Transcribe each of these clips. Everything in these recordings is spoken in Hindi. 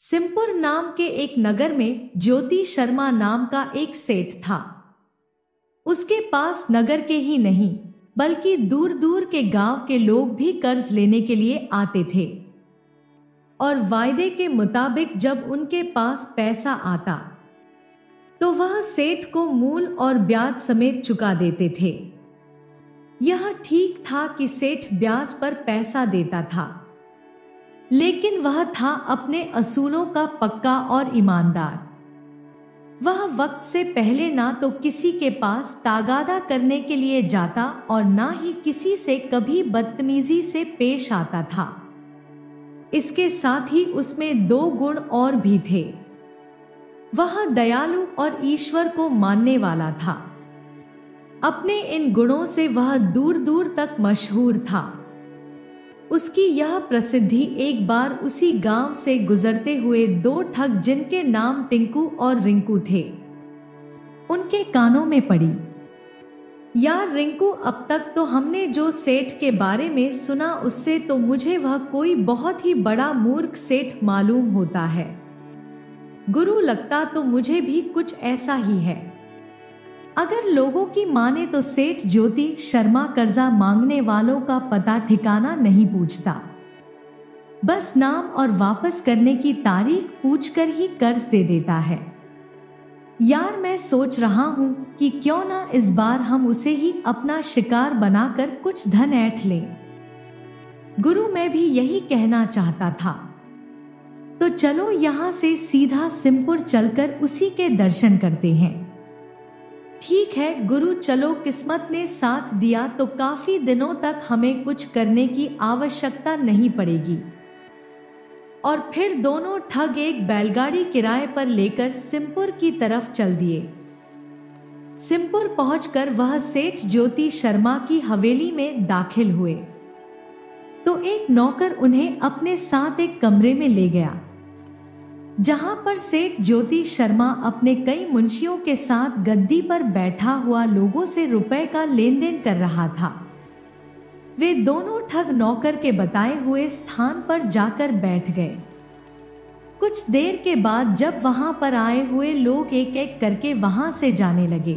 सिमपुर नाम के एक नगर में ज्योति शर्मा नाम का एक सेठ था। उसके पास नगर के ही नहीं बल्कि दूर दूर के गांव के लोग भी कर्ज लेने के लिए आते थे और वायदे के मुताबिक जब उनके पास पैसा आता तो वह सेठ को मूल और ब्याज समेत चुका देते थे। यह ठीक था कि सेठ ब्याज पर पैसा देता था, लेकिन वह था अपने असूलों का पक्का और ईमानदार। वह वक्त से पहले ना तो किसी के पास तागादा करने के लिए जाता और ना ही किसी से कभी बदतमीजी से पेश आता था। इसके साथ ही उसमें दो गुण और भी थे। वह दयालु और ईश्वर को मानने वाला था। अपने इन गुणों से वह दूर दूर तक मशहूर था। उसकी यह प्रसिद्धि एक बार उसी गांव से गुजरते हुए दो ठग जिनके नाम टिंकू और रिंकू थे, उनके कानों में पड़ी। यार रिंकू, अब तक तो हमने जो सेठ के बारे में सुना उससे तो मुझे वह कोई बहुत ही बड़ा मूर्ख सेठ मालूम होता है। गुरु, लगता तो मुझे भी कुछ ऐसा ही है। अगर लोगों की माने तो सेठ ज्योति शर्मा कर्जा मांगने वालों का पता ठिकाना नहीं पूछता, बस नाम और वापस करने की तारीख पूछकर ही कर्ज दे देता है। यार, मैं सोच रहा हूं कि क्यों ना इस बार हम उसे ही अपना शिकार बनाकर कुछ धन ऐंठ लें। गुरु, मैं भी यही कहना चाहता था। तो चलो यहां से सीधा सिमपुर चलकर उसी के दर्शन करते हैं। ठीक है गुरु, चलो। किस्मत ने साथ दिया तो काफी दिनों तक हमें कुछ करने की आवश्यकता नहीं पड़ेगी। और फिर दोनों ठग एक बैलगाड़ी किराए पर लेकर सिमपुर की तरफ चल दिए। सिमपुर पहुंचकर वह सेठ ज्योति शर्मा की हवेली में दाखिल हुए तो एक नौकर उन्हें अपने साथ एक कमरे में ले गया, जहां पर सेठ ज्योति शर्मा अपने कई मुंशियों के साथ गद्दी पर बैठा हुआ लोगों से रुपए का लेन देन कर रहा था। वे दोनों ठग नौकर के बताए हुए स्थान पर जाकर बैठ गए। कुछ देर के बाद जब वहां पर आए हुए लोग एक एक करके वहां से जाने लगे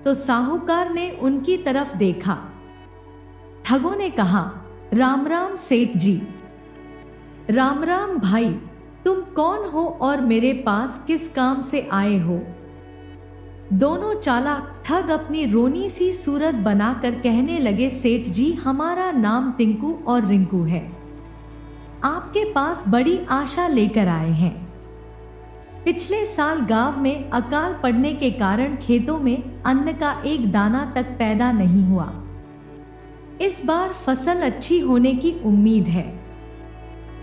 तो साहूकार ने उनकी तरफ देखा। ठगों ने कहा, राम राम सेठ जी। राम राम भाई, तुम कौन हो और मेरे पास किस काम से आए हो? दोनों चालाक ठग अपनी रोनी सी सूरत बनाकर कहने लगे, सेठ जी, हमारा नाम टिंकू और रिंकू है। आपके पास बड़ी आशा लेकर आए हैं। पिछले साल गांव में अकाल पड़ने के कारण खेतों में अन्न का एक दाना तक पैदा नहीं हुआ। इस बार फसल अच्छी होने की उम्मीद है,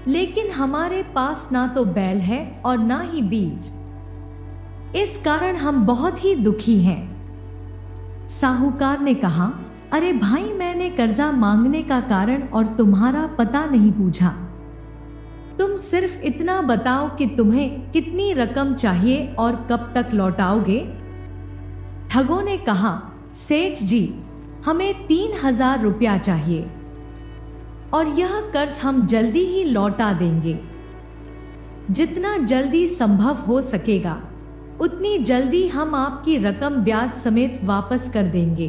लेकिन हमारे पास ना तो बैल है और ना ही बीज। इस कारण हम बहुत ही दुखी हैं। साहूकार ने कहा, अरे भाई, मैंने कर्जा मांगने का कारण और तुम्हारा पता नहीं पूछा। तुम सिर्फ इतना बताओ कि तुम्हें कितनी रकम चाहिए और कब तक लौटाओगे। ठगों ने कहा, सेठ जी, हमें 3,000 रुपया चाहिए और यह कर्ज हम जल्दी ही लौटा देंगे। जितना जल्दी संभव हो सकेगा उतनी जल्दी हम आपकी रकम ब्याज समेत वापस कर देंगे।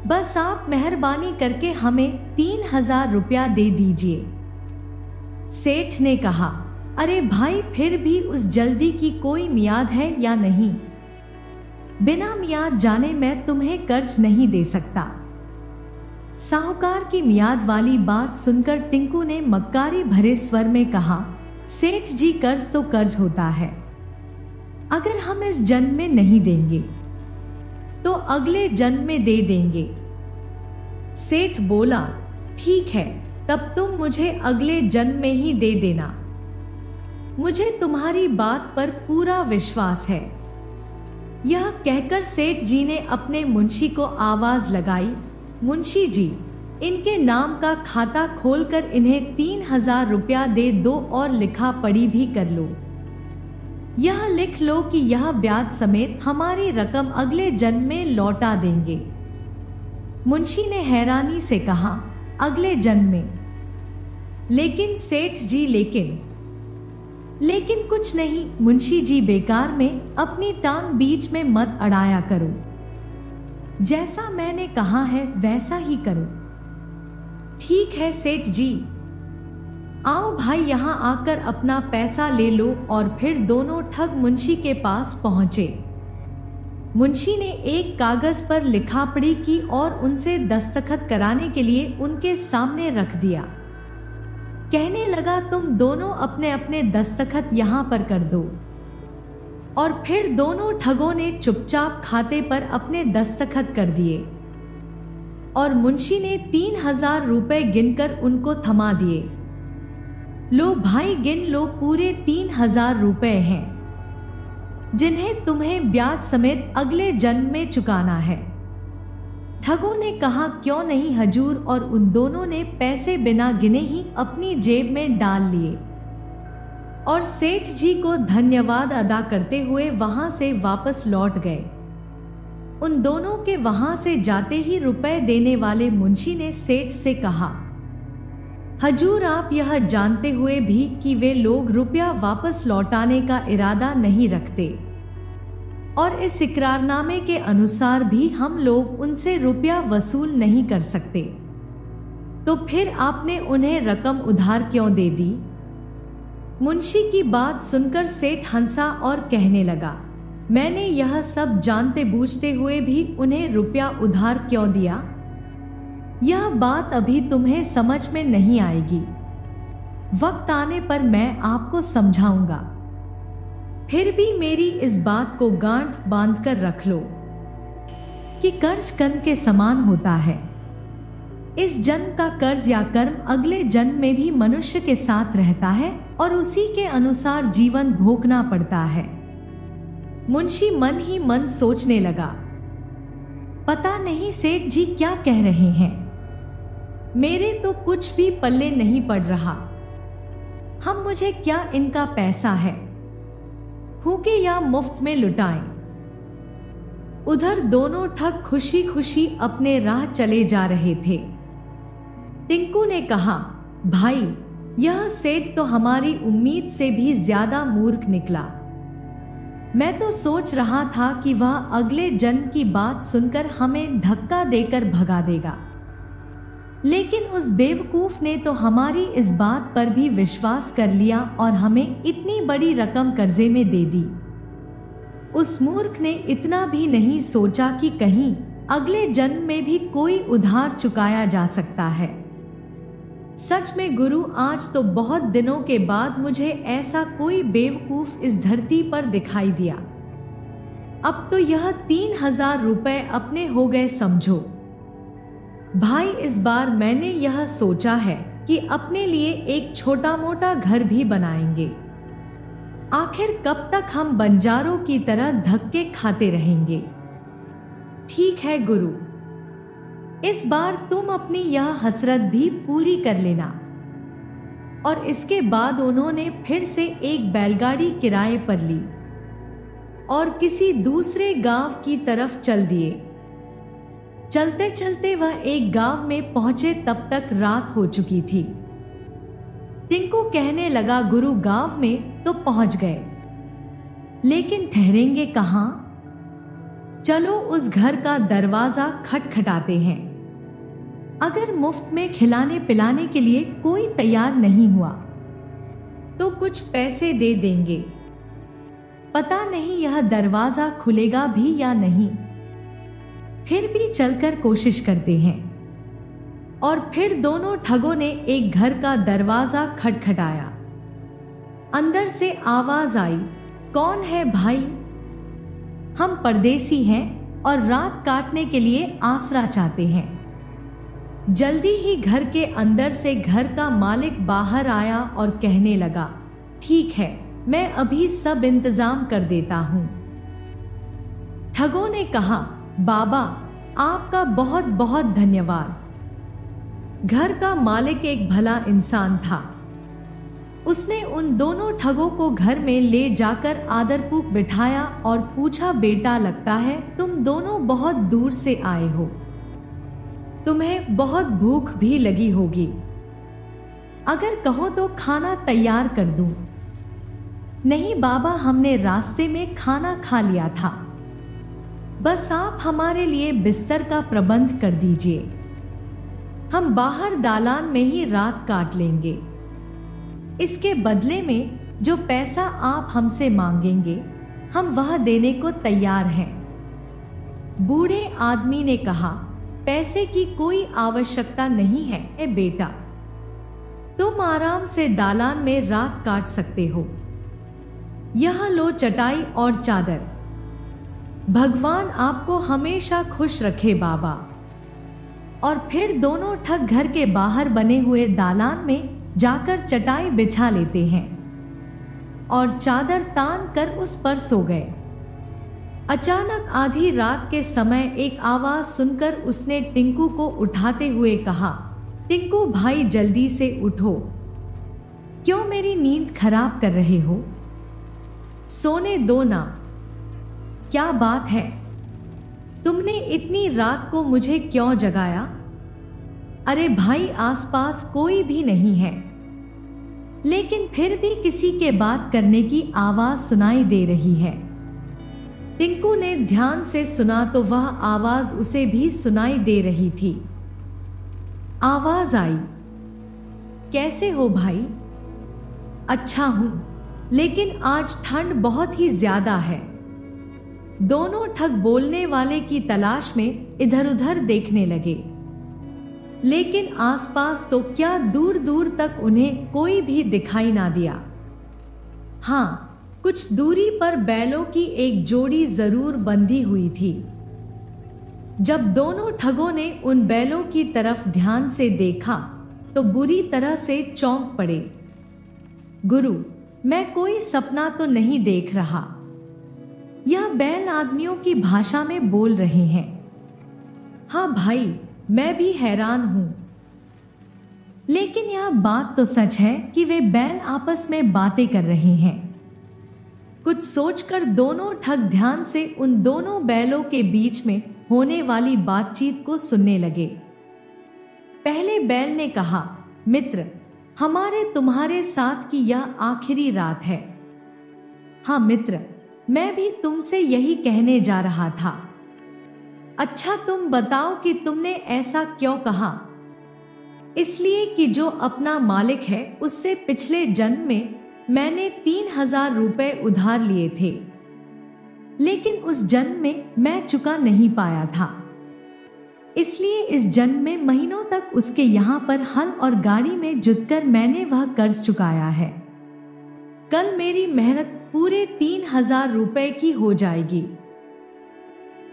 बस आप मेहरबानी करके हमें 3,000 रुपया दे दीजिए। सेठ ने कहा, अरे भाई, फिर भी उस जल्दी की कोई मियाद है या नहीं? बिना मियाद जाने मैं तुम्हें कर्ज नहीं दे सकता। साहूकार की मियाद वाली बात सुनकर टिंकू ने मक्कारी भरे स्वर में कहा, सेठ जी, कर्ज तो कर्ज होता है। अगर हम इस जन्म में नहीं देंगे तो अगले जन्म में दे देंगे। सेठ बोला, ठीक है, तब तुम मुझे अगले जन्म में ही दे देना। मुझे तुम्हारी बात पर पूरा विश्वास है। यह कहकर सेठ जी ने अपने मुंशी को आवाज लगाई, मुंशी जी, इनके नाम का खाता खोलकर इन्हें 3,000 रुपया दे दो और लिखा पढ़ी भी कर लो। यह लिख लो कि यह ब्याज समेत हमारी रकम अगले जन्म में लौटा देंगे। मुंशी ने हैरानी से कहा, अगले जन्म में? लेकिन सेठ जी, लेकिन लेकिन कुछ नहीं मुंशी जी, बेकार में अपनी टांग बीच में मत अड़ाया करो। जैसा मैंने कहा है वैसा ही करो। ठीक है सेठ जी। आओ भाई, यहाँ आकर अपना पैसा ले लो। और फिर दोनों ठग मुंशी के पास पहुंचे। मुंशी ने एक कागज पर लिखापढ़ी की और उनसे दस्तखत कराने के लिए उनके सामने रख दिया। कहने लगा, तुम दोनों अपने अपने दस्तखत यहाँ पर कर दो। और फिर दोनों ठगों ने चुपचाप खाते पर अपने दस्तखत कर दिए और मुंशी ने 3,000 रुपए गिनकर उनको थमा दिए। लो भाई, गिन लो, पूरे 3,000 रुपए हैं, जिन्हें तुम्हें ब्याज समेत अगले जन्म में चुकाना है। ठगों ने कहा, क्यों नहीं हजूर, और उन दोनों ने पैसे बिना गिने ही अपनी जेब में डाल लिए और सेठ जी को धन्यवाद अदा करते हुए वहां से वापस लौट गए। उन दोनों के वहां से जाते ही रुपए देने वाले मुंशी ने सेठ से कहा, हजूर, आप यह जानते हुए भी कि वे लोग रुपया वापस लौटाने का इरादा नहीं रखते और इस इकरारनामे के अनुसार भी हम लोग उनसे रुपया वसूल नहीं कर सकते, तो फिर आपने उन्हें रकम उधार क्यों दे दी? मुंशी की बात सुनकर सेठ हंसा और कहने लगा, मैंने यह सब जानते बूझते हुए भी उन्हें रुपया उधार क्यों दिया? यह बात अभी तुम्हें समझ में नहीं आएगी, वक्त आने पर मैं आपको समझाऊंगा। फिर भी मेरी इस बात को गांठ बांधकर रख लो कि कर्ज कर्म के समान होता है। इस जन्म का कर्ज या कर्म अगले जन्म में भी मनुष्य के साथ रहता है और उसी के अनुसार जीवन भोगना पड़ता है। मुंशी मन ही मन सोचने लगा, पता नहीं सेठ जी क्या कह रहे हैं, मेरे तो कुछ भी पल्ले नहीं पड़ रहा। हम मुझे क्या इनका पैसा है, फूके या मुफ्त में लुटाएं। उधर दोनों ठग खुशी खुशी अपने राह चले जा रहे थे। टिंकू ने कहा, भाई, यह सेठ तो हमारी उम्मीद से भी ज्यादा मूर्ख निकला। मैं तो सोच रहा था कि वह अगले जन्म की बात सुनकर हमें धक्का देकर भगा देगा, लेकिन उस बेवकूफ ने तो हमारी इस बात पर भी विश्वास कर लिया और हमें इतनी बड़ी रकम कर्जे में दे दी। उस मूर्ख ने इतना भी नहीं सोचा कि कहीं अगले जन्म में भी कोई उधार चुकाया जा सकता है। सच में गुरु, आज तो बहुत दिनों के बाद मुझे ऐसा कोई बेवकूफ इस धरती पर दिखाई दिया। अब तो यह 3,000 रुपए अपने हो गए समझो। भाई, इस बार मैंने यह सोचा है कि अपने लिए एक छोटा मोटा घर भी बनाएंगे। आखिर कब तक हम बंजारों की तरह धक्के खाते रहेंगे? ठीक है गुरु, इस बार तुम अपनी यह हसरत भी पूरी कर लेना। और इसके बाद उन्होंने फिर से एक बैलगाड़ी किराए पर ली और किसी दूसरे गांव की तरफ चल दिए। चलते चलते वह एक गांव में पहुंचे तब तक रात हो चुकी थी। टिंकू कहने लगा, गुरु, गांव में तो पहुंच गए, लेकिन ठहरेंगे कहां? चलो उस घर का दरवाजा खटखटाते हैं। अगर मुफ्त में खिलाने पिलाने के लिए कोई तैयार नहीं हुआ तो कुछ पैसे दे देंगे। पता नहीं यह दरवाजा खुलेगा भी या नहीं। फिर भी चलकर कोशिश करते हैं। और फिर दोनों ठगों ने एक घर का दरवाजा खटखटाया। अंदर से आवाज आई, कौन है भाई? हम परदेसी हैं और रात काटने के लिए आसरा चाहते हैं। जल्दी ही घर के अंदर से घर का मालिक बाहर आया और कहने लगा, ठीक है, मैं अभी सब इंतजाम कर देता हूं। ठगों ने कहा, बाबा, आपका बहुत बहुत धन्यवाद। घर का मालिक एक भला इंसान था। उसने उन दोनों ठगों को घर में ले जाकर आदरपूर्वक बिठाया और पूछा, बेटा, लगता है तुम दोनों बहुत दूर से आए हो, तुम्हें बहुत भूख भी लगी होगी। अगर कहो तो खाना तैयार कर दूं। नहीं बाबा, हमने रास्ते में खाना खा लिया था। बस आप हमारे लिए बिस्तर का प्रबंध कर दीजिए, हम बाहर दालान में ही रात काट लेंगे। इसके बदले में जो पैसा आप हमसे मांगेंगे हम वह देने को तैयार हैं। बूढ़े आदमी ने कहा, पैसे की कोई आवश्यकता नहीं है ए बेटा, तुम आराम से दालान में रात काट सकते हो। यह लो चटाई और चादर। भगवान आपको हमेशा खुश रखे बाबा। और फिर दोनों ठग घर के बाहर बने हुए दालान में जाकर चटाई बिछा लेते हैं और चादर तान कर उस पर सो गए। अचानक आधी रात के समय एक आवाज सुनकर उसने टिंकू को उठाते हुए कहा, टिंकू भाई जल्दी से उठो, क्यों मेरी नींद खराब कर रहे हो? सोने दो ना। क्या बात है, तुमने इतनी रात को मुझे क्यों जगाया? अरे भाई, आसपास कोई भी नहीं है, लेकिन फिर भी किसी के बात करने की आवाज सुनाई दे रही है। टिंकू ने ध्यान से सुना तो वह आवाज उसे भी सुनाई दे रही थी। आवाज आई, कैसे हो भाई? अच्छा हूं, लेकिन आज ठंड बहुत ही ज्यादा है। दोनों ठग बोलने वाले की तलाश में इधर उधर देखने लगे, लेकिन आसपास तो क्या दूर दूर तक उन्हें कोई भी दिखाई ना दिया। हाँ, कुछ दूरी पर बैलों की एक जोड़ी जरूर बंधी हुई थी। जब दोनों ठगों ने उन बैलों की तरफ ध्यान से देखा तो बुरी तरह से चौंक पड़े। गुरु, मैं कोई सपना तो नहीं देख रहा? यह बैल आदमियों की भाषा में बोल रहे हैं। हाँ भाई, मैं भी हैरान हूं, लेकिन यह बात तो सच है कि वे बैल आपस में बातें कर रहे हैं। कुछ सोचकर दोनों ठग ध्यान से उन दोनों बैलों के बीच में होने वाली बातचीत को सुनने लगे। पहले बैल ने कहा, मित्र, हमारे तुम्हारे साथ की यह आखिरी रात है। हाँ मित्र, मैं भी तुमसे यही कहने जा रहा था। अच्छा, तुम बताओ कि तुमने ऐसा क्यों कहा? इसलिए कि जो अपना मालिक है उससे पिछले जन्म में मैंने 3,000 रुपए उधार लिए थे, लेकिन उस जन्म में मैं चुका नहीं पाया था, इसलिए इस जन्म में महीनों तक उसके यहाँ पर हल और गाड़ी में जुतकर मैंने वह कर्ज चुकाया है। कल मेरी मेहनत पूरे 3,000 रुपए की हो जाएगी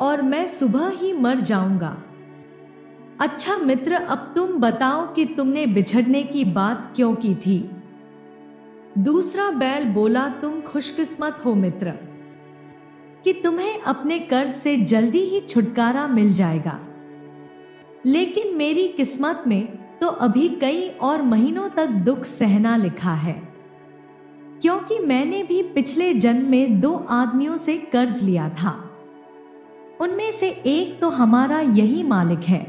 और मैं सुबह ही मर जाऊंगा। अच्छा मित्र, अब तुम बताओ कि तुमने बिछड़ने की बात क्यों की थी? दूसरा बैल बोला, तुम खुशकिस्मत हो मित्र कि तुम्हें अपने कर्ज से जल्दी ही छुटकारा मिल जाएगा, लेकिन मेरी किस्मत में तो अभी कई और महीनों तक दुख सहना लिखा है, क्योंकि मैंने भी पिछले जन्म में 2 आदमियों से कर्ज लिया था। उनमें से एक तो हमारा यही मालिक है।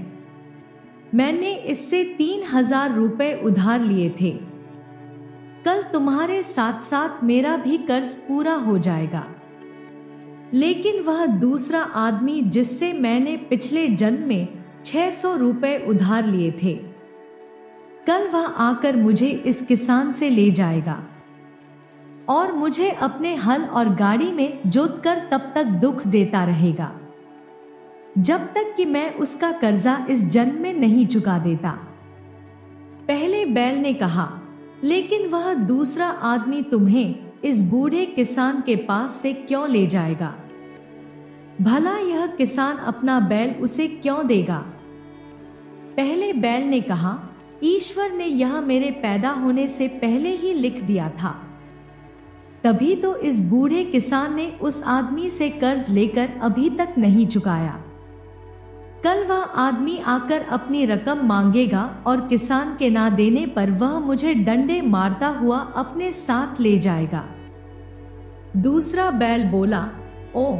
मैंने इससे 3,000 रुपए उधार लिए थे। कल तुम्हारे साथ साथ मेरा भी कर्ज पूरा हो जाएगा, लेकिन वह दूसरा आदमी जिससे मैंने पिछले जन्म में 600 रुपए उधार लिए थे, कल वह आकर मुझे इस किसान से ले जाएगा और मुझे अपने हल और गाड़ी में जोतकर तब तक दुख देता रहेगा जब तक कि मैं उसका कर्जा इस जन्म में नहीं चुका देता। पहले बैल ने कहा, लेकिन वह दूसरा आदमी तुम्हें इस बूढ़े किसान के पास से क्यों ले जाएगा? भला यह किसान अपना बैल उसे क्यों देगा? पहले बैल ने कहा, ईश्वर ने यह मेरे पैदा होने से पहले ही लिख दिया था, तभी तो इस बूढ़े किसान ने उस आदमी से कर्ज लेकर अभी तक नहीं चुकाया। कल वह आदमी आकर अपनी रकम मांगेगा और किसान के ना देने पर वह मुझे डंडे मारता हुआ अपने साथ ले जाएगा। दूसरा बैल बोला, ओ,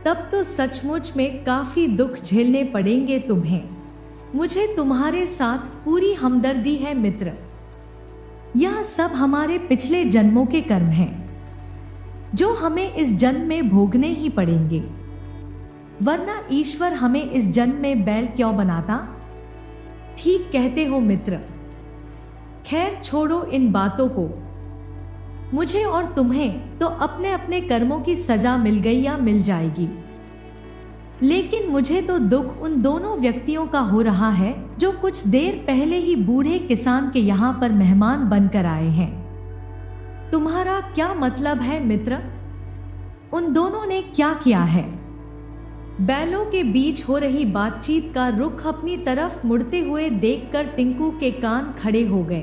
तब तो सचमुच में काफी दुख झेलने पड़ेंगे तुम्हें। मुझे तुम्हारे साथ पूरी हमदर्दी है मित्र। यह सब हमारे पिछले जन्मों के कर्म हैं। जो हमें इस जन्म में भोगने ही पड़ेंगे, वरना ईश्वर हमें इस जन्म में बैल क्यों बनाता? ठीक कहते हो मित्र। खैर छोड़ो इन बातों को। मुझे और तुम्हें तो अपने अपने कर्मों की सजा मिल गई या मिल जाएगी, लेकिन मुझे तो दुख उन दोनों व्यक्तियों का हो रहा है जो कुछ देर पहले ही बूढ़े किसान के यहाँ पर मेहमान बनकर आए हैं। तुम्हारा क्या मतलब है मित्र? उन दोनों ने क्या किया है? बैलों के बीच हो रही बातचीत का रुख अपनी तरफ मुड़ते हुए देखकर टिंकू के कान खड़े हो गए।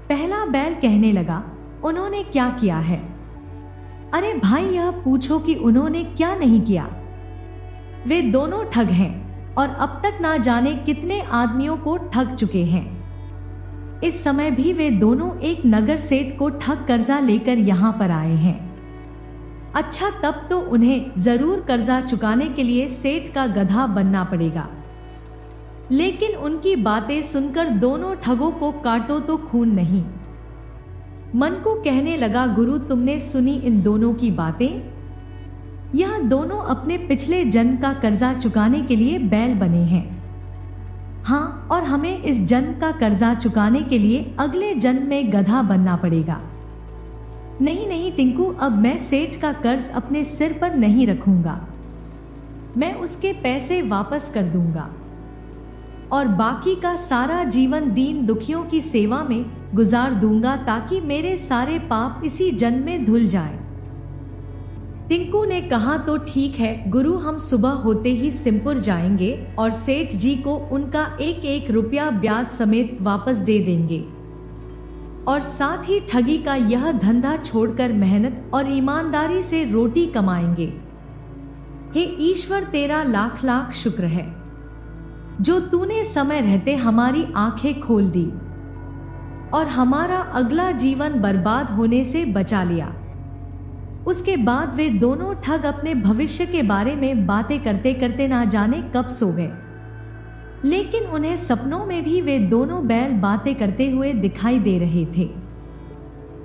पहला बैल कहने लगा, उन्होंने क्या किया है? अरे भाई, यह पूछो कि उन्होंने क्या नहीं किया। वे दोनों ठग हैं और अब तक ना जाने कितने आदमियों को ठग चुके हैं। इस समय भी वे दोनों एक नगर सेठ को ठग कर्जा लेकर यहाँ पर आए हैं। अच्छा, तब तो उन्हें जरूर कर्जा चुकाने के लिए सेठ का गधा बनना पड़ेगा। लेकिन उनकी बातें सुनकर दोनों ठगों को काटो तो खून नहीं। मन को कहने लगा, गुरु तुमने सुनी इन दोनों की बातें? यह दोनों अपने पिछले जन्म का कर्जा चुकाने के लिए बैल बने हैं। हाँ, और हमें इस जन्म का कर्जा चुकाने के लिए अगले जन्म में गधा बनना पड़ेगा। नहीं नहीं टिंकू, अब मैं सेठ का कर्ज अपने सिर पर नहीं रखूंगा। मैं उसके पैसे वापस कर दूंगा और बाकी का सारा जीवन दीन दुखियों की सेवा में गुजार दूंगा ताकि मेरे सारे पाप इसी जन्म में धुल जाएं। टिंकू ने कहा, तो ठीक है गुरु, हम सुबह होते ही सिमपुर जाएंगे और सेठ जी को उनका 1-1 रुपया ब्याज समेत वापस दे देंगे और साथ ही ठगी का यह धंधा छोड़कर मेहनत और ईमानदारी से रोटी कमाएंगे। हे ईश्वर, तेरा लाख लाख शुक्र है जो तूने समय रहते हमारी आंखें खोल दी और हमारा अगला जीवन बर्बाद होने से बचा लिया। उसके बाद वे दोनों ठग अपने भविष्य के बारे में बातें करते करते ना जाने कब सो गए, लेकिन उन्हें सपनों में भी वे दोनों बैल बातें करते हुए दिखाई दे रहे थे।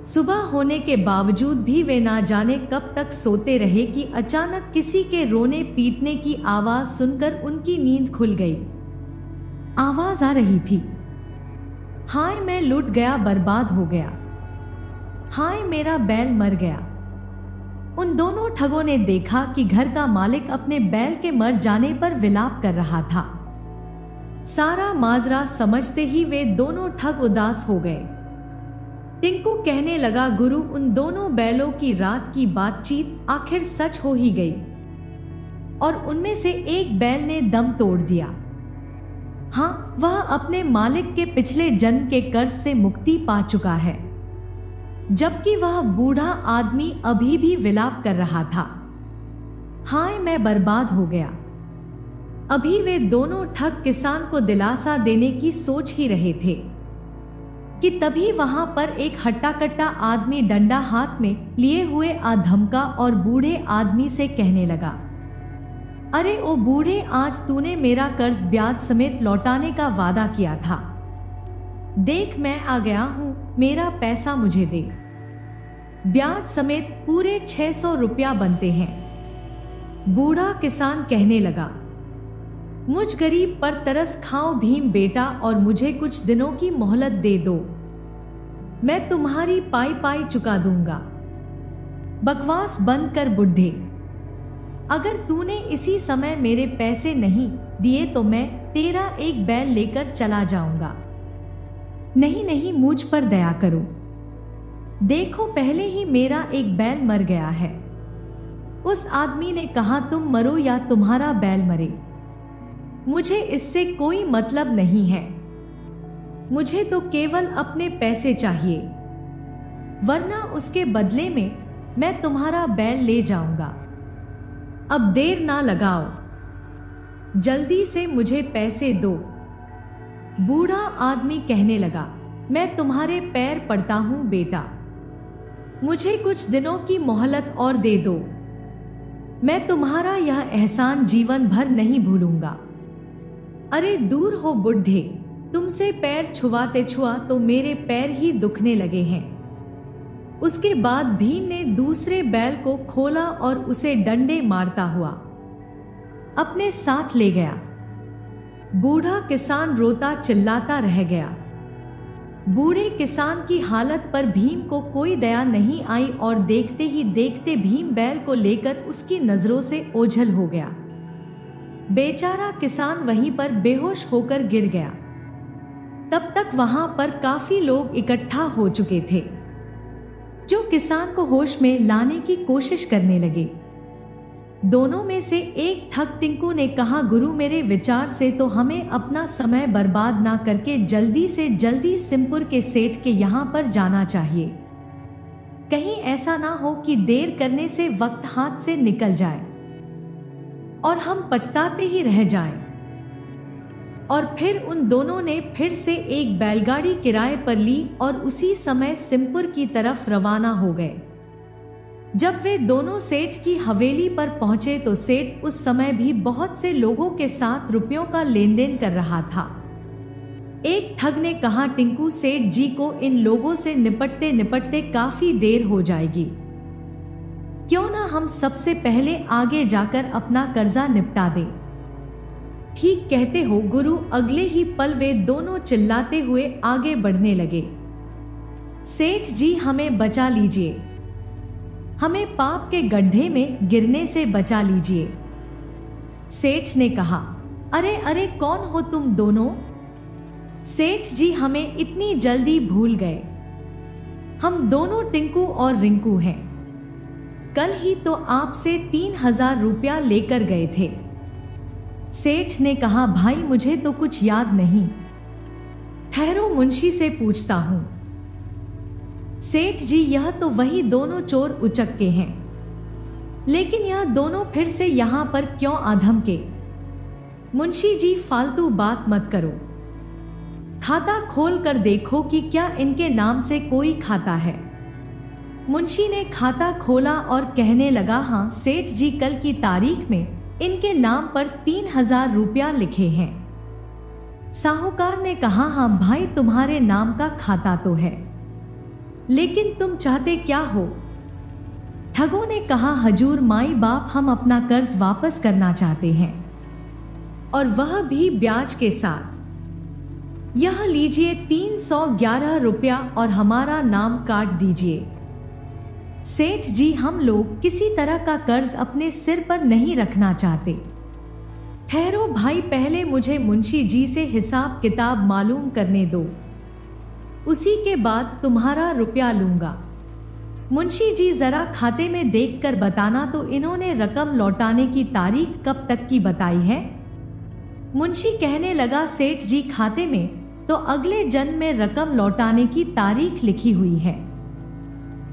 सुबह होने के बावजूद भी वे ना जाने कब तक सोते रहे कि अचानक किसी के रोने पीटने की आवाज सुनकर उनकी नींद खुल गई। आवाज आ रही थी, हाय मैं लुट गया, बर्बाद हो गया, हाय मेरा बैल मर गया। उन दोनों ठगों ने देखा कि घर का मालिक अपने बैल के मर जाने पर विलाप कर रहा था। सारा माजरा समझते ही वे दोनों ठग उदास हो गए। टिंकू कहने लगा, गुरु उन दोनों बैलों की रात की बातचीत आखिर सच हो ही गई और उनमें से एक बैल ने दम तोड़ दिया। हाँ, वह अपने मालिक के पिछले जन्म के कर्ज से मुक्ति पा चुका है, जबकि वह बूढ़ा आदमी अभी भी विलाप कर रहा था, हाय मैं बर्बाद हो गया। अभी वे दोनों ठग किसान को दिलासा देने की सोच ही रहे थे कि तभी वहां पर एक हट्टा कट्टा आदमी डंडा हाथ में लिए हुए आ धमका और बूढ़े आदमी से कहने लगा, अरे ओ बूढ़े, आज तूने मेरा कर्ज ब्याज समेत लौटाने का वादा किया था। देख मैं आ गया हूं, मेरा पैसा मुझे दे। ब्याज समेत पूरे 600 रुपया बनते हैं। बूढ़ा किसान कहने लगा, मुझ गरीब पर तरस खाओ भीम बेटा और मुझे कुछ दिनों की मोहलत दे दो, मैं तुम्हारी पाई पाई चुका दूंगा। बकवास बंद कर बुढ़े, अगर तूने इसी समय मेरे पैसे नहीं दिए तो मैं तेरा एक बैल लेकर चला जाऊंगा। नहीं नहीं, मुझ पर दया करो, देखो पहले ही मेरा एक बैल मर गया है। उस आदमी ने कहा, तुम मरो या तुम्हारा बैल मरे, मुझे इससे कोई मतलब नहीं है, मुझे तो केवल अपने पैसे चाहिए, वरना उसके बदले में मैं तुम्हारा बैल ले जाऊंगा। अब देर ना लगाओ, जल्दी से मुझे पैसे दो। बूढ़ा आदमी कहने लगा, मैं तुम्हारे पैर पड़ता हूं बेटा, मुझे कुछ दिनों की मोहलत और दे दो, मैं तुम्हारा यह एहसान जीवन भर नहीं भूलूंगा। अरे दूर हो बुढ़े, तुमसे पैर छुआते छुआ तो मेरे पैर ही दुखने लगे हैं। उसके बाद भीम ने दूसरे बैल को खोला और उसे डंडे मारता हुआ अपने साथ ले गया। बूढ़ा किसान रोता चिल्लाता रह गया। बूढ़े किसान की हालत पर भीम को कोई दया नहीं आई और देखते ही देखते भीम बैल को लेकर उसकी नजरों से ओझल हो गया। बेचारा किसान वहीं पर बेहोश होकर गिर गया। तब तक वहां पर काफी लोग इकट्ठा हो चुके थे, जो किसान को होश में लाने की कोशिश करने लगे। दोनों में से एक ठग टिंकू ने कहा, गुरु मेरे विचार से तो हमें अपना समय बर्बाद ना करके जल्दी से जल्दी सिमपुर के सेठ के यहाँ पर जाना चाहिए। कहीं ऐसा ना हो कि देर करने से वक्त हाथ से निकल जाए और हम पछताते ही रह जाएं। और फिर उन दोनों ने फिर से एक बैलगाड़ी किराए पर ली और उसी समय सिमपुर की तरफ रवाना हो गए। जब वे दोनों सेठ की हवेली पर पहुंचे तो सेठ उस समय भी बहुत से लोगों के साथ रुपयों का लेन देन कर रहा था। एक ठग ने कहा, टिंकू सेठ जी को इन लोगों से निपटते निपटते काफी देर हो जाएगी, क्यों ना हम सबसे पहले आगे जाकर अपना कर्जा निपटा दें। ठीक कहते हो गुरु। अगले ही पल वे दोनों चिल्लाते हुए आगे बढ़ने लगे। सेठ जी हमें बचा लीजिए, हमें पाप के गड्ढे में गिरने से बचा लीजिए। सेठ ने कहा, अरे अरे कौन हो तुम दोनों? सेठ जी हमें इतनी जल्दी भूल गए। हम दोनों टिंकू और रिंकू हैं। कल ही तो आपसे 3000 रुपया लेकर गए थे। सेठ ने कहा, भाई मुझे तो कुछ याद नहीं, ठहरो मुंशी से पूछता हूं। सेठ जी यह तो वही दोनों चोर उचक्के हैं, लेकिन यह दोनों फिर से यहां पर क्यों आधम के? मुंशी जी फालतू बात मत करो, खाता खोल कर देखो कि क्या इनके नाम से कोई खाता है। मुंशी ने खाता खोला और कहने लगा, हाँ सेठ जी कल की तारीख में इनके नाम पर 3000 रुपया लिखे हैं। साहूकार ने कहा, हाँ भाई तुम्हारे नाम का खाता तो है, लेकिन तुम चाहते क्या हो? ठगों ने कहा, हजूर माई बाप हम अपना कर्ज वापस करना चाहते हैं, और वह भी ब्याज के साथ। यह लीजिए 311 रुपया और हमारा नाम काट दीजिए। सेठ जी हम लोग किसी तरह का कर्ज अपने सिर पर नहीं रखना चाहते। ठहरो भाई, पहले मुझे मुंशी जी से हिसाब किताब मालूम करने दो, उसी के बाद तुम्हारा रुपया लूंगा। मुंशी जी जरा खाते में देखकर बताना। तो इन्होंने रकम लौटाने की तारीख कब तक की बताई है? मुंशी कहने लगा, सेठ जी खाते में तो अगले जन्म में रकम लौटाने की तारीख लिखी हुई है।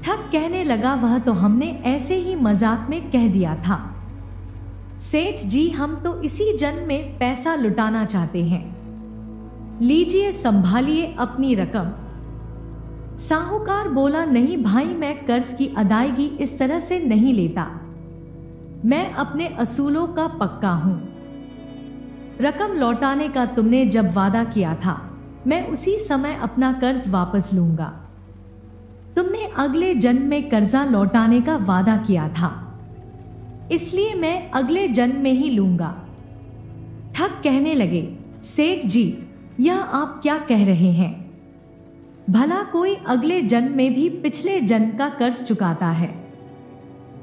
ठग कहने लगा, वह तो हमने ऐसे ही मजाक में कह दिया था। सेठ जी हम तो इसी जन्म में पैसा लुटाना चाहते हैं, लीजिए संभालिए अपनी रकम। साहूकार बोला, नहीं भाई मैं कर्ज की अदायगी इस तरह से नहीं लेता, मैं अपने असूलों का पक्का हूं। रकम लौटाने का तुमने जब वादा किया था, मैं उसी समय अपना कर्ज वापस लूंगा। तुमने अगले जन्म में कर्जा लौटाने का वादा किया था, इसलिए मैं अगले जन्म में ही लूंगा। ठग कहने लगे, सेठ जी यह आप क्या कह रहे हैं? भला कोई अगले जन्म में भी पिछले जन्म का कर्ज चुकाता है,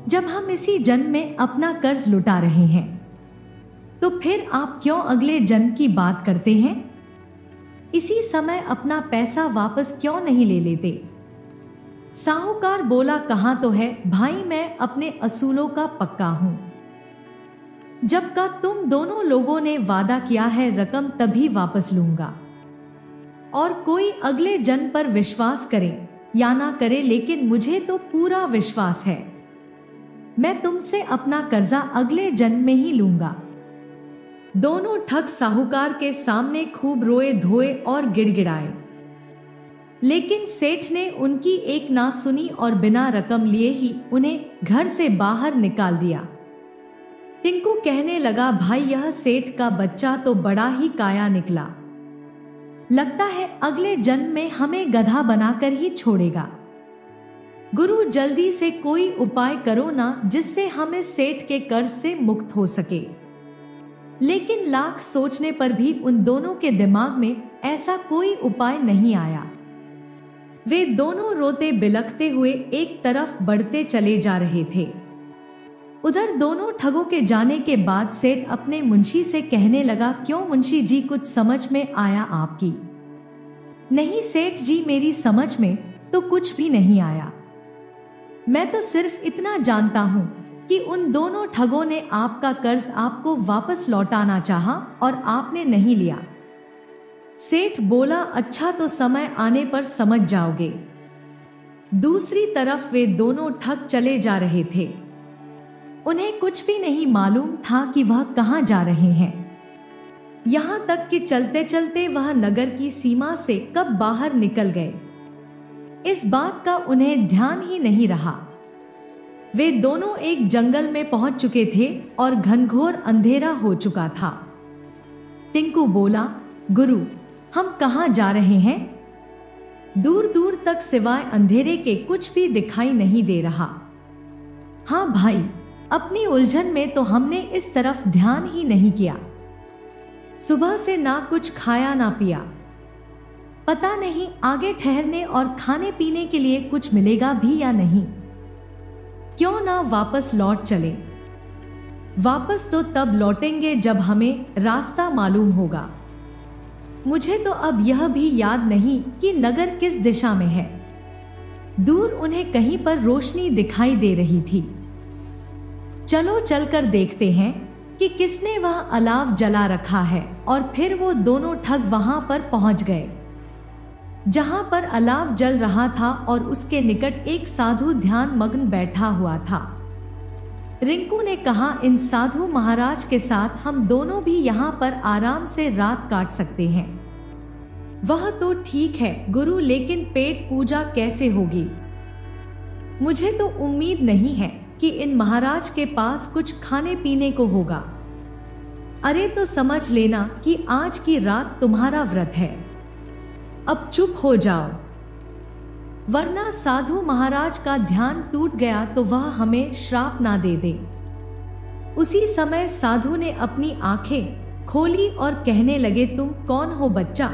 जब हम इसी जन्म में अपना कर्ज लुटा रहे हैं, तो फिर आप क्यों अगले जन्म की बात करते हैं? इसी समय अपना पैसा वापस क्यों नहीं ले लेते? साहूकार बोला, कहा तो है भाई मैं अपने असूलों का पक्का हूं। जब का तुम दोनों लोगों ने वादा किया है रकम तभी वापस लूंगा। और कोई अगले जन्म पर विश्वास करे या ना करे, लेकिन मुझे तो पूरा विश्वास है, मैं तुमसे अपना कर्जा अगले जन्म में ही लूंगा। दोनों ठग साहूकार के सामने खूब रोए धोए और गिड़गिड़ाए, लेकिन सेठ ने उनकी एक ना सुनी और बिना रकम लिए ही उन्हें घर से बाहर निकाल दिया। टिंकू कहने लगा, भाई यह सेठ का बच्चा तो बड़ा ही काया निकला, लगता है अगले जन्म में हमें गधा बनाकर ही छोड़ेगा। गुरु जल्दी से कोई उपाय करो ना जिससे हम इस सेठ के कर्ज से मुक्त हो सके। लेकिन लाख सोचने पर भी उन दोनों के दिमाग में ऐसा कोई उपाय नहीं आया। वे दोनों रोते बिलखते हुए एक तरफ बढ़ते चले जा रहे थे। उधर दोनों ठगों के जाने के बाद सेठ अपने मुंशी से कहने लगा, क्यों मुंशी जी, कुछ समझ में आया आपकी? नहीं सेठ जी, मेरी समझ में तो कुछ भी नहीं आया। मैं तो सिर्फ इतना जानता हूँ कि उन दोनों ठगों ने आपका कर्ज आपको वापस लौटाना चाहा और आपने नहीं लिया। सेठ बोला, अच्छा तो समय आने पर समझ जाओगे। दूसरी तरफ वे दोनों ठग चले जा रहे थे। उन्हें कुछ भी नहीं मालूम था कि वह कहाँ जा रहे हैं। यहाँ तक कि चलते चलते वह नगर की सीमा से कब बाहर निकल गए, इस बात का उन्हें ध्यान ही नहीं रहा। वे दोनों एक जंगल में पहुंच चुके थे और घनघोर अंधेरा हो चुका था। टिंकू बोला, गुरु, हम कहाँ जा रहे हैं? दूर दूर तक सिवाय अंधेरे के कुछ भी दिखाई नहीं दे रहा। हाँ भाई, अपनी उलझन में तो हमने इस तरफ ध्यान ही नहीं किया। सुबह से ना कुछ खाया ना पिया, पता नहीं आगे ठहरने और खाने पीने के लिए कुछ मिलेगा भी या नहीं। क्यों ना वापस लौट चले। वापस तो तब लौटेंगे जब हमें रास्ता मालूम होगा। मुझे तो अब यह भी याद नहीं कि नगर किस दिशा में है। दूर उन्हें कहीं पर रोशनी दिखाई दे रही थी। चलो चलकर देखते हैं कि किसने वह अलाव जला रखा है। और फिर वो दोनों ठग वहां पर पहुंच गए जहां पर अलाव जल रहा था और उसके निकट एक साधु ध्यान मग्न बैठा हुआ था। रिंकू ने कहा, इन साधु महाराज के साथ हम दोनों भी यहाँ पर आराम से रात काट सकते हैं। वह तो ठीक है गुरु, लेकिन पेट पूजा कैसे होगी? मुझे तो उम्मीद नहीं है कि इन महाराज के पास कुछ खाने पीने को होगा। अरे तो समझ लेना कि आज की रात तुम्हारा व्रत है। अब चुप हो जाओ, वरना साधु महाराज का ध्यान टूट गया तो वह हमें श्राप ना दे दे। उसी समय साधु ने अपनी आंखें खोली और कहने लगे, तुम कौन हो बच्चा?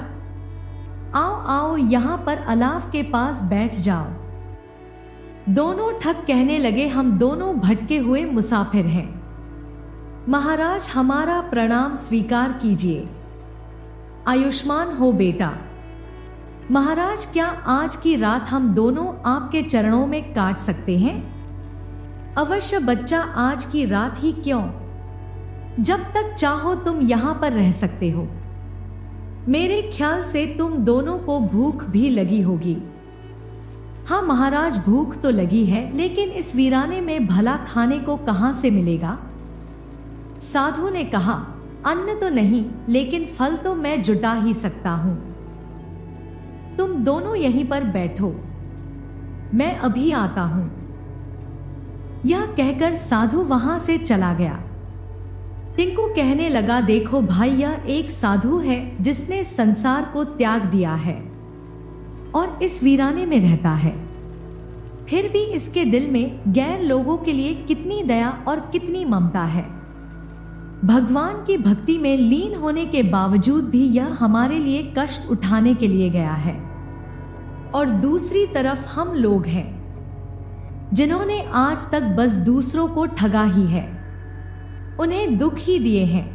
आओ आओ, यहाँ पर अलाव के पास बैठ जाओ। दोनों ठग कहने लगे, हम दोनों भटके हुए मुसाफिर हैं। महाराज, हमारा प्रणाम स्वीकार कीजिए। आयुष्मान हो बेटा। महाराज, क्या आज की रात हम दोनों आपके चरणों में काट सकते हैं? अवश्य बच्चा, आज की रात ही क्यों, जब तक चाहो तुम यहाँ पर रह सकते हो। मेरे ख्याल से तुम दोनों को भूख भी लगी होगी। हाँ महाराज, भूख तो लगी है, लेकिन इस वीराने में भला खाने को कहाँ से मिलेगा? साधु ने कहा, अन्न तो नहीं, लेकिन फल तो मैं जुटा ही सकता हूं। तुम दोनों यहीं पर बैठो, मैं अभी आता हूं। यह कहकर साधु वहां से चला गया। टिंकू कहने लगा, देखो भाई, यह एक साधु है जिसने संसार को त्याग दिया है और इस वीराने में रहता है। फिर भी इसके दिल में गैर लोगों के लिए कितनी दया और कितनी ममता है। भगवान की भक्ति में लीन होने के बावजूद भी यह हमारे लिए कष्ट उठाने के लिए गया है। और दूसरी तरफ हम लोग हैं जिन्होंने आज तक बस दूसरों को ठगा ही है, उन्हें दुख ही दिए हैं।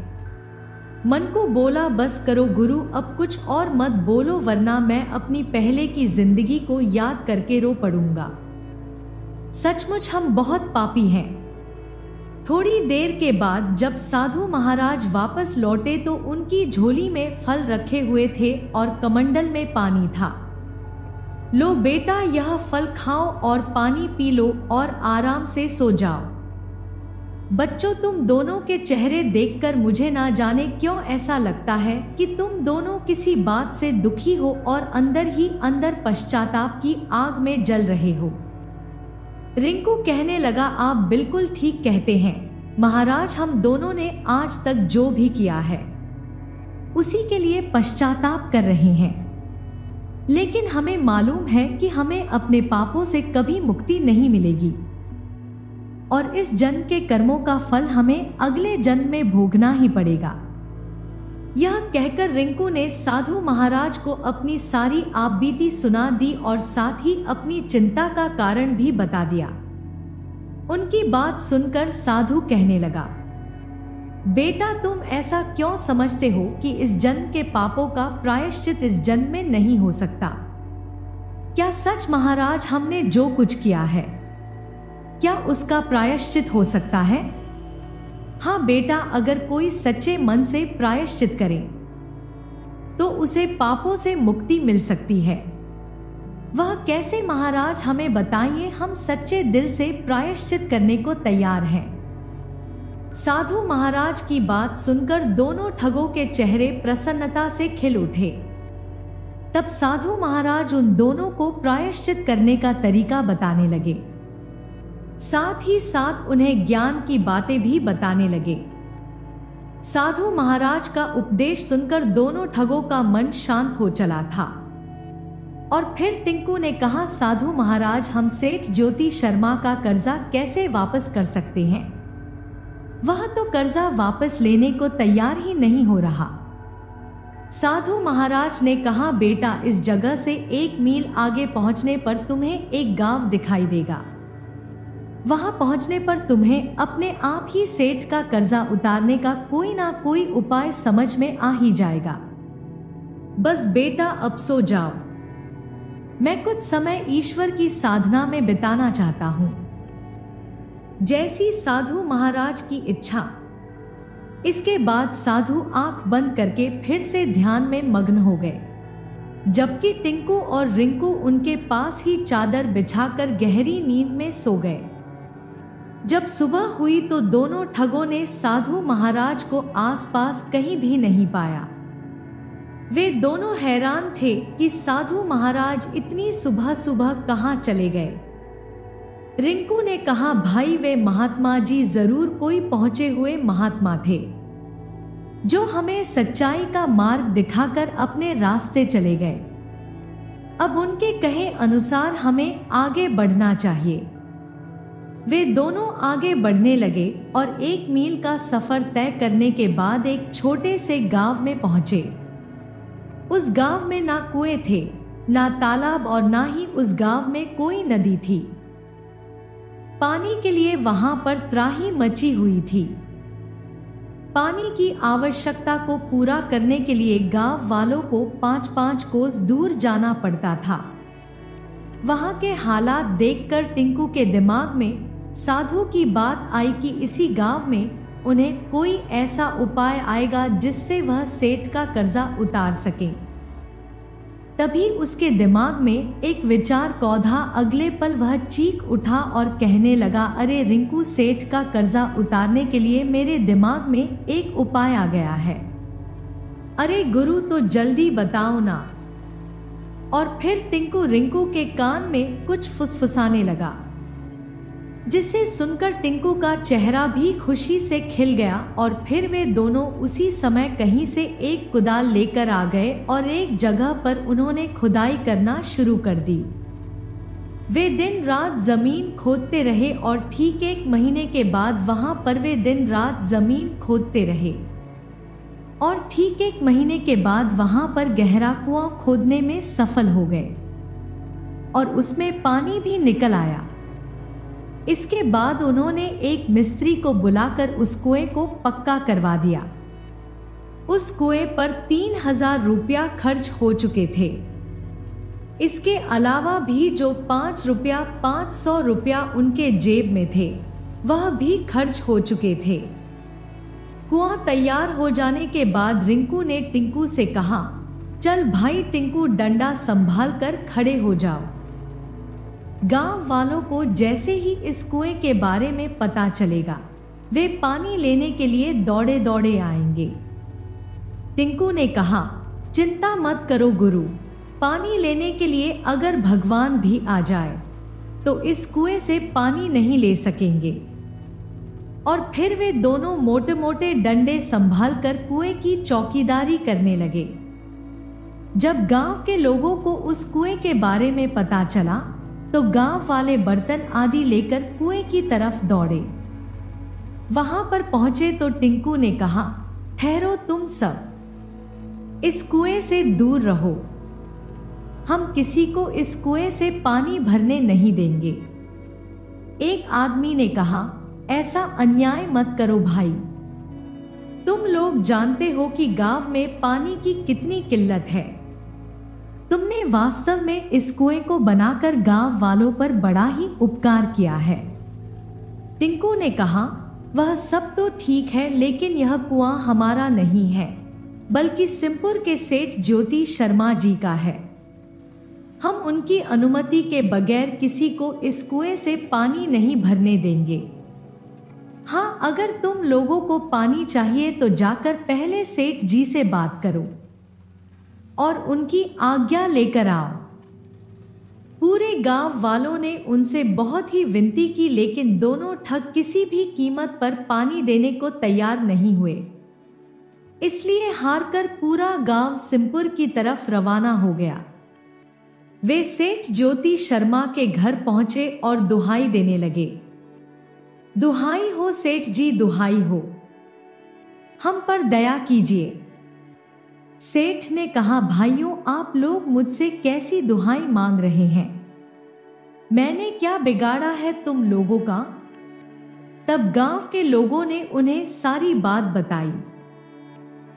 मन को बोला, बस करो गुरु, अब कुछ और मत बोलो, वरना मैं अपनी पहले की जिंदगी को याद करके रो पड़ूंगा। सचमुच हम बहुत पापी हैं। थोड़ी देर के बाद जब साधु महाराज वापस लौटे तो उनकी झोली में फल रखे हुए थे और कमंडल में पानी था। लो बेटा, यह फल खाओ और पानी पी लो और आराम से सो जाओ। बच्चों, तुम दोनों के चेहरे देखकर मुझे ना जाने क्यों ऐसा लगता है कि तुम दोनों किसी बात से दुखी हो और अंदर ही अंदर पश्चाताप की आग में जल रहे हो। रिंकू कहने लगा, आप बिल्कुल ठीक कहते हैं महाराज, हम दोनों ने आज तक जो भी किया है उसी के लिए पश्चाताप कर रहे हैं। लेकिन हमें मालूम है कि हमें अपने पापों से कभी मुक्ति नहीं मिलेगी और इस जन्म के कर्मों का फल हमें अगले जन्म में भोगना ही पड़ेगा। यह कहकर रिंकू ने साधु महाराज को अपनी सारी आपबीती सुना दी और साथ ही अपनी चिंता का कारण भी बता दिया। उनकी बात सुनकर साधु कहने लगा, बेटा तुम ऐसा क्यों समझते हो कि इस जन्म के पापों का प्रायश्चित इस जन्म में नहीं हो सकता? क्या सच महाराज हमने जो कुछ किया है, क्या उसका प्रायश्चित हो सकता है? हाँ बेटा, अगर कोई सच्चे मन से प्रायश्चित करे तो उसे पापों से मुक्ति मिल सकती है। वह कैसे महाराज, हमें बताइए, हम सच्चे दिल से प्रायश्चित करने को तैयार हैं। साधु महाराज की बात सुनकर दोनों ठगों के चेहरे प्रसन्नता से खिल उठे। तब साधु महाराज उन दोनों को प्रायश्चित करने का तरीका बताने लगे, साथ ही साथ उन्हें ज्ञान की बातें भी बताने लगे। साधु महाराज का उपदेश सुनकर दोनों ठगों का मन शांत हो चला था। और फिर टिंकू ने कहा, साधु महाराज, हम सेठ ज्योति शर्मा का कर्जा कैसे वापस कर सकते हैं? वह तो कर्जा वापस लेने को तैयार ही नहीं हो रहा। साधु महाराज ने कहा, बेटा इस जगह से 1 मील आगे पहुंचने पर तुम्हें एक गांव दिखाई देगा। वहां पहुंचने पर तुम्हें अपने आप ही सेठ का कर्जा उतारने का कोई ना कोई उपाय समझ में आ ही जाएगा। बस बेटा अब सो जाओ, मैं कुछ समय ईश्वर की साधना में बिताना चाहता हूं। जैसी साधु महाराज की इच्छा। इसके बाद साधु आंख बंद करके फिर से ध्यान में मग्न हो गए, जबकि टिंकू और रिंकू उनके पास ही चादर बिछाकर गहरी नींद में सो गए। जब सुबह हुई तो दोनों ठगों ने साधु महाराज को आसपास कहीं भी नहीं पाया। वे दोनों हैरान थे कि साधु महाराज इतनी सुबह सुबह कहां चले गए। रिंकू ने कहा, भाई वे महात्मा जी जरूर कोई पहुंचे हुए महात्मा थे जो हमें सच्चाई का मार्ग दिखाकर अपने रास्ते चले गए। अब उनके कहे अनुसार हमें आगे बढ़ना चाहिए। वे दोनों आगे बढ़ने लगे और 1 मील का सफर तय करने के बाद एक छोटे से गांव में पहुंचे। उस गांव में ना कुएं थे, ना तालाब और ना ही उस गांव में कोई नदी थी। पानी के लिए वहां पर त्राही मची हुई थी। पानी की आवश्यकता को पूरा करने के लिए गांव वालों को 5-5 कोस दूर जाना पड़ता था। वहां के हालात देखकर टिंकू के दिमाग में साधु की बात आई कि इसी गांव में उन्हें कोई ऐसा उपाय आएगा जिससे वह सेठ का कर्जा उतार सके। तभी उसके दिमाग में एक विचार कौधा। अगले पल वह चीख उठा और कहने लगा, अरे रिंकू, सेठ का कर्जा उतारने के लिए मेरे दिमाग में एक उपाय आ गया है। अरे गुरु, तो जल्दी बताओ ना। और फिर टिंकू रिंकू के कान में कुछ फुसफुसाने लगा, जिसे सुनकर टिंकू का चेहरा भी खुशी से खिल गया। और फिर वे दोनों उसी समय कहीं से एक कुदाल लेकर आ गए और एक जगह पर उन्होंने खुदाई करना शुरू कर दी। वे दिन रात जमीन खोदते रहे और ठीक 1 महीने के बाद वहां पर वे दिन रात जमीन खोदते रहे और ठीक 1 महीने के बाद वहां पर गहरा कुआं खोदने में सफल हो गए और उसमें पानी भी निकल आया। इसके बाद उन्होंने एक मिस्त्री को बुलाकर उस कुएं को पक्का करवा दिया। उस कुएं पर 3000 रुपया खर्च हो चुके थे। इसके अलावा भी जो 500 रुपया उनके जेब में थे वह भी खर्च हो चुके थे। कुआं तैयार हो जाने के बाद रिंकू ने टिंकू से कहा, चल भाई टिंकू, डंडा संभाल कर खड़े हो जाओ। गांव वालों को जैसे ही इस कुएं के बारे में पता चलेगा वे पानी लेने के लिए दौड़े दौड़े आएंगे। टिंकू ने कहा, चिंता मत करो गुरु, पानी लेने के लिए अगर भगवान भी आ जाए तो इस कुएं से पानी नहीं ले सकेंगे। और फिर वे दोनों मोटे मोटे डंडे संभालकर कुएं की चौकीदारी करने लगे। जब गांव के लोगों को उस कुएं के बारे में पता चला तो गांव वाले बर्तन आदि लेकर कुएं की तरफ दौड़े। वहां पर पहुंचे तो टिंकू ने कहा, ठहरो तुम सब, इस कुएं से दूर रहो, हम किसी को इस कुएं से पानी भरने नहीं देंगे। एक आदमी ने कहा, ऐसा अन्याय मत करो भाई, तुम लोग जानते हो कि गांव में पानी की कितनी किल्लत है। तुमने वास्तव में इस कुएं को बनाकर गांव वालों पर बड़ा ही उपकार किया है। टिंकू ने कहा, वह सब तो ठीक है, लेकिन यह कुआं हमारा नहीं है, बल्कि सिमपुर के सेठ ज्योति शर्मा जी का है। हम उनकी अनुमति के बगैर किसी को इस कुएं से पानी नहीं भरने देंगे। हाँ, अगर तुम लोगों को पानी चाहिए तो जाकर पहले सेठ जी से बात करो और उनकी आज्ञा लेकर आओ। पूरे गांव वालों ने उनसे बहुत ही विनती की, लेकिन दोनों ठग किसी भी कीमत पर पानी देने को तैयार नहीं हुए। इसलिए हारकर पूरा गांव सिमपुर की तरफ रवाना हो गया। वे सेठ ज्योति शर्मा के घर पहुंचे और दुहाई देने लगे, दुहाई हो सेठ जी, दुहाई हो, हम पर दया कीजिए। सेठ ने कहा, भाइयों, आप लोग मुझसे कैसी दुहाई मांग रहे हैं? मैंने क्या बिगाड़ा है तुम लोगों का? तब गांव के लोगों ने उन्हें सारी बात बताई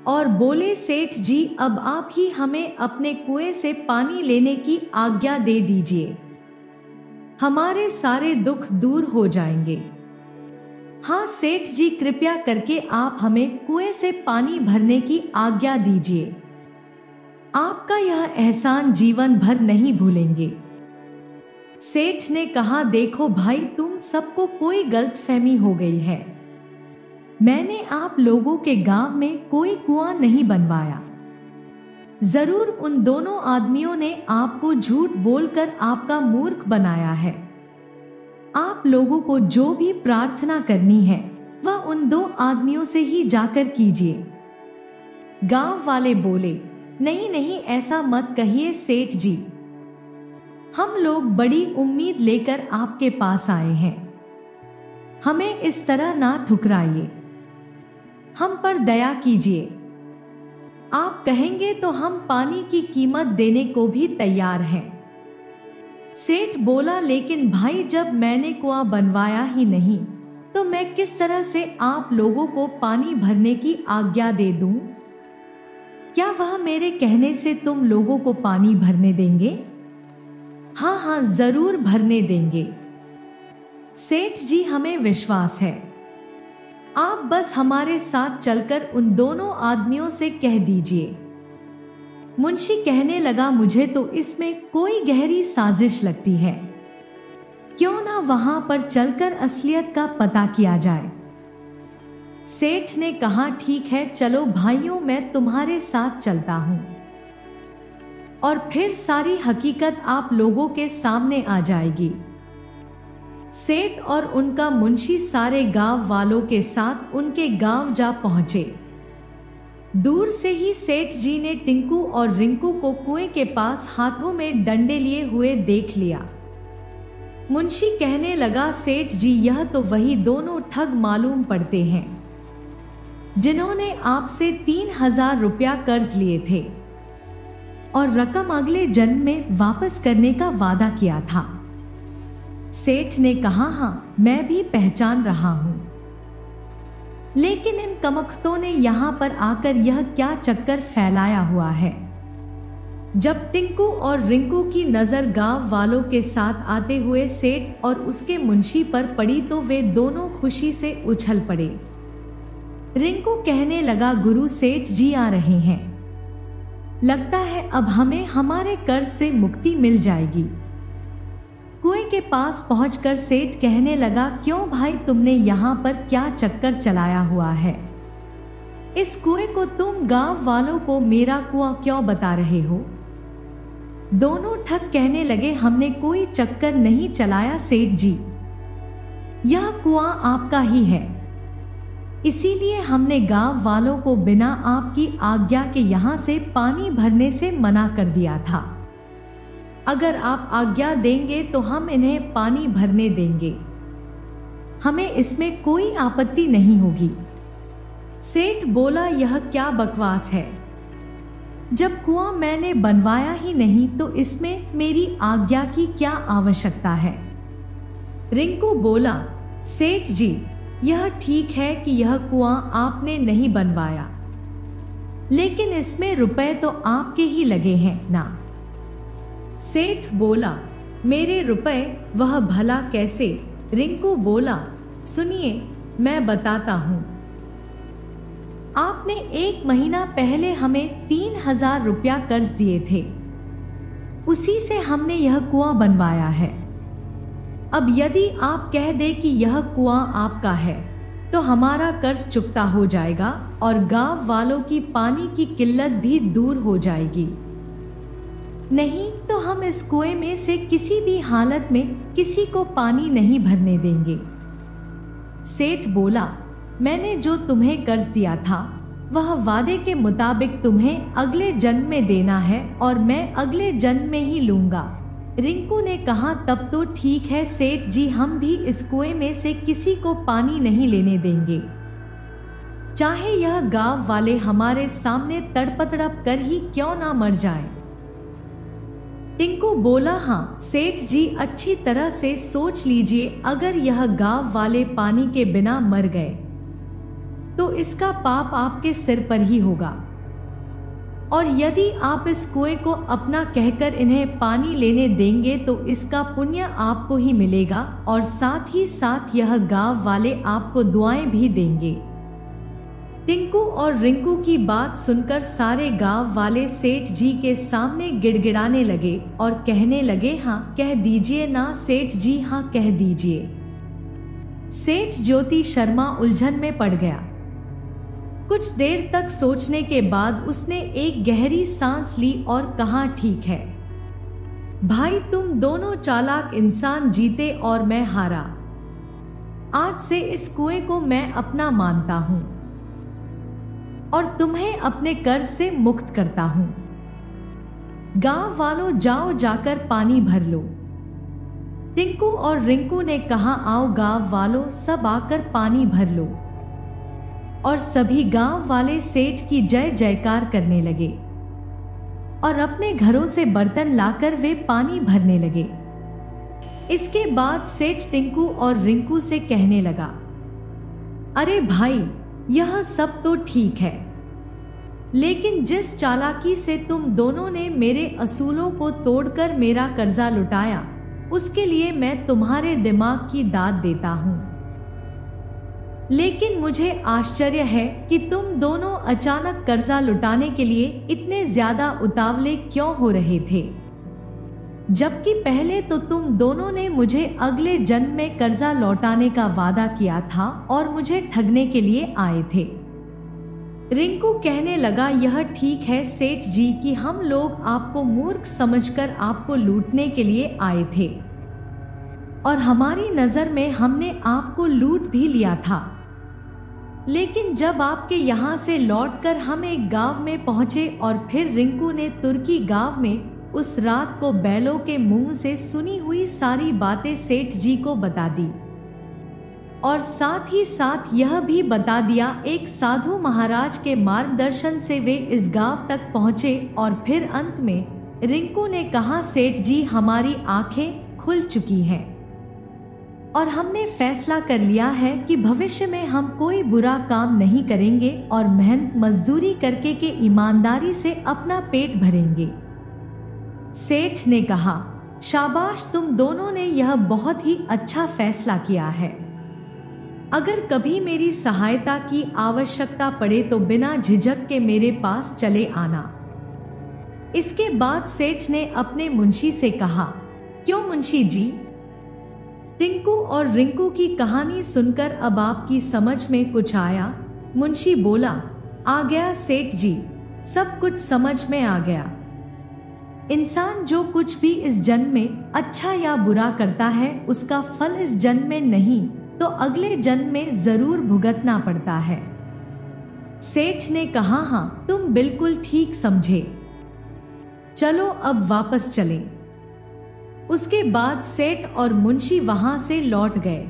और बोले, सेठ जी, अब आप ही हमें अपने कुएं से पानी लेने की आज्ञा दे दीजिए, हमारे सारे दुख दूर हो जाएंगे। हाँ सेठ जी, कृपया करके आप हमें कुएं से पानी भरने की आज्ञा दीजिए, आपका यह एहसान जीवन भर नहीं भूलेंगे। सेठ ने कहा, देखो भाई, तुम सबको कोई गलतफहमी हो गई है। मैंने आप लोगों के गांव में कोई कुआं नहीं बनवाया। जरूर उन दोनों आदमियों ने आपको झूठ बोलकर आपका मूर्ख बनाया है। आप लोगों को जो भी प्रार्थना करनी है वह उन दो आदमियों से ही जाकर कीजिए। गांव वाले बोले, नहीं नहीं, ऐसा मत कहिए सेठ जी, हम लोग बड़ी उम्मीद लेकर आपके पास आए हैं, हमें इस तरह ना ठुकराइए, हम पर दया कीजिए। आप कहेंगे तो हम पानी की कीमत देने को भी तैयार हैं। सेठ बोला, लेकिन भाई, जब मैंने कुआं बनवाया ही नहीं तो मैं किस तरह से आप लोगों को पानी भरने की आज्ञा दे दूं? क्या वह मेरे कहने से तुम लोगों को पानी भरने देंगे? हाँ हाँ, जरूर भरने देंगे सेठ जी, हमें विश्वास है। आप बस हमारे साथ चलकर उन दोनों आदमियों से कह दीजिए। मुंशी कहने लगा, मुझे तो इसमें कोई गहरी साजिश लगती है, क्यों ना वहां पर चलकर असलियत का पता किया जाए। सेठ ने कहा, ठीक है, चलो भाइयों, मैं तुम्हारे साथ चलता हूं और फिर सारी हकीकत आप लोगों के सामने आ जाएगी। सेठ और उनका मुंशी सारे गांव वालों के साथ उनके गांव जा पहुंचे। दूर से ही सेठ जी ने टिंकू और रिंकू को कुएं के पास हाथों में डंडे लिए हुए देख लिया। मुंशी कहने लगा, सेठ जी, यह तो वही दोनों ठग मालूम पड़ते हैं जिन्होंने आपसे 3000 रुपया कर्ज लिए थे और रकम अगले जन्म में वापस करने का वादा किया था। सेठ ने कहा, हाँ, मैं भी पहचान रहा हूं, लेकिन इन कमख्तों ने यहां पर आकर यह क्या चक्कर फैलाया हुआ है। जब टिंकू और रिंकू की नजर गांव वालों के साथ आते हुए सेठ और उसके मुंशी पर पड़ी तो वे दोनों खुशी से उछल पड़े। रिंकू कहने लगा, गुरु, सेठ जी आ रहे हैं, लगता है अब हमें हमारे कर्ज से मुक्ति मिल जाएगी। कुएं के पास पहुंचकर सेठ कहने लगा, क्यों भाई, तुमने यहाँ पर क्या चक्कर चलाया हुआ है? इस कुएं को तुम गांव वालों को मेरा कुआं क्यों बता रहे हो? दोनों ठग कहने लगे, हमने कोई चक्कर नहीं चलाया सेठ जी, यह कुआं आपका ही है, इसीलिए हमने गांव वालों को बिना आपकी आज्ञा के यहाँ से पानी भरने से मना कर दिया था। अगर आप आज्ञा देंगे तो हम इन्हें पानी भरने देंगे, हमें इसमें कोई आपत्ति नहीं होगी। सेठ बोला, यह क्या बकवास है? जब कुआं मैंने बनवाया ही नहीं तो इसमें मेरी आज्ञा की क्या आवश्यकता है? रिंकू बोला, सेठ जी, यह ठीक है कि यह कुआं आपने नहीं बनवाया, लेकिन इसमें रुपए तो आपके ही लगे हैं ना। सेठ बोला, मेरे रुपए? वह भला कैसे? रिंकू बोला, सुनिए, मैं बताता हूं। आपने 1 महीना पहले हमें 3,000 रुपया कर्ज दिए थे, उसी से हमने यह कुआं बनवाया है। अब यदि आप कह दे कि यह कुआं आपका है तो हमारा कर्ज चुकता हो जाएगा और गांव वालों की पानी की किल्लत भी दूर हो जाएगी। नहीं तो हम इस कुएं में से किसी भी हालत में किसी को पानी नहीं भरने देंगे। सेठ बोला, मैंने जो तुम्हें कर्ज दिया था वह वादे के मुताबिक तुम्हें अगले जन्म में देना है और मैं अगले जन्म में ही लूंगा। रिंकू ने कहा, तब तो ठीक है सेठ जी, हम भी इस कुएं में से किसी को पानी नहीं लेने देंगे, चाहे यह गांव वाले हमारे सामने तड़प कर ही क्यों ना मर जाएं। टिंकू बोला, हाँ सेठ जी, अच्छी तरह से सोच लीजिए, अगर यह गांव वाले पानी के बिना मर गए तो इसका पाप आपके सिर पर ही होगा, और यदि आप इस कुएं को अपना कहकर इन्हें पानी लेने देंगे तो इसका पुण्य आपको ही मिलेगा और साथ ही साथ यह गांव वाले आपको दुआएं भी देंगे। टिंकू और रिंकू की बात सुनकर सारे गांव वाले सेठ जी के सामने गिड़गिड़ाने लगे और कहने लगे, हाँ कह दीजिए ना सेठ जी, हाँ कह दीजिए। सेठ ज्योति शर्मा उलझन में पड़ गया। कुछ देर तक सोचने के बाद उसने एक गहरी सांस ली और कहा, ठीक है भाई, तुम दोनों चालाक इंसान जीते और मैं हारा। आज से इस कुएं को मैं अपना मानता हूं और तुम्हें अपने कर्ज से मुक्त करता हूं। गांव वालों, जाओ जाकर पानी भर लो। टिंकू और रिंकू ने कहा, आओ गांव वालों, सब आकर पानी भर लो। और सभी गांव वाले सेठ की जय जयकार करने लगे और अपने घरों से बर्तन लाकर वे पानी भरने लगे। इसके बाद सेठ टिंकू और रिंकू से कहने लगा, अरे भाई, यह सब तो ठीक है, लेकिन जिस चालाकी से तुम दोनों ने मेरे असूलों को तोड़कर मेरा कर्जा लुटाया, उसके लिए मैं तुम्हारे दिमाग की दाद देता हूं। लेकिन मुझे आश्चर्य है कि तुम दोनों अचानक कर्जा लुटाने के लिए इतने ज्यादा उतावले क्यों हो रहे थे, जबकि पहले तो तुम दोनों ने मुझे अगले जन्म में कर्जा लौटाने का वादा किया था और मुझे ठगने के लिए आए थे। रिंकू कहने लगा, यह ठीक है सेठ जी कि हम लोग आपको मूर्ख समझकर आपको लूटने के लिए आए थे और हमारी नजर में हमने आपको लूट भी लिया था, लेकिन जब आपके यहाँ से लौटकर हम एक गांव में पहुंचे और फिर रिंकू ने तुर्की गांव में उस रात को बैलों के मुंह से सुनी हुई सारी बातें सेठ जी को बता दी और साथ ही साथ यह भी बता दिया, एक साधु महाराज के मार्गदर्शन से वे इस गांव तक पहुंचे और फिर अंत में रिंकू ने कहा, सेठ जी, हमारी आंखें खुल चुकी हैं और हमने फैसला कर लिया है कि भविष्य में हम कोई बुरा काम नहीं करेंगे और मेहनत मजदूरी करके के ईमानदारी से अपना पेट भरेंगे। सेठ ने कहा, शाबाश, तुम दोनों ने यह बहुत ही अच्छा फैसला किया है। अगर कभी मेरी सहायता की आवश्यकता पड़े तो बिना झिझक के मेरे पास चले आना। इसके बाद सेठ ने अपने मुंशी से कहा, क्यों मुंशी जी? टिंकू और रिंकू की कहानी सुनकर अब आपकी समझ में कुछ आया? मुंशी बोला, आ गया सेठ जी, सब कुछ समझ में आ गया। इंसान जो कुछ भी इस जन्म में अच्छा या बुरा करता है उसका फल इस जन्म में नहीं तो अगले जन्म में जरूर भुगतना पड़ता है। सेठ ने कहा, हाँ तुम बिल्कुल ठीक समझे, चलो अब वापस चलें। उसके बाद सेठ और मुंशी वहां से लौट गए।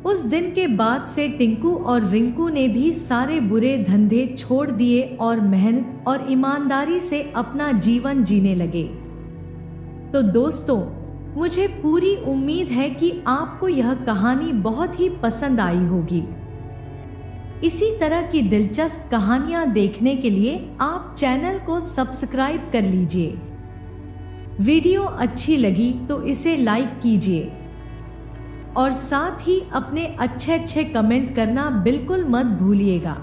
उस दिन के बाद से टिंकू और रिंकू ने भी सारे बुरे धंधे छोड़ दिए और मेहनत और ईमानदारी से अपना जीवन जीने लगे। तो दोस्तों, मुझे पूरी उम्मीद है कि आपको यह कहानी बहुत ही पसंद आई होगी। इसी तरह की दिलचस्प कहानियां देखने के लिए आप चैनल को सब्सक्राइब कर लीजिए। वीडियो अच्छी लगी तो इसे लाइक कीजिए और साथ ही अपने अच्छे कमेंट करना बिल्कुल मत भूलिएगा।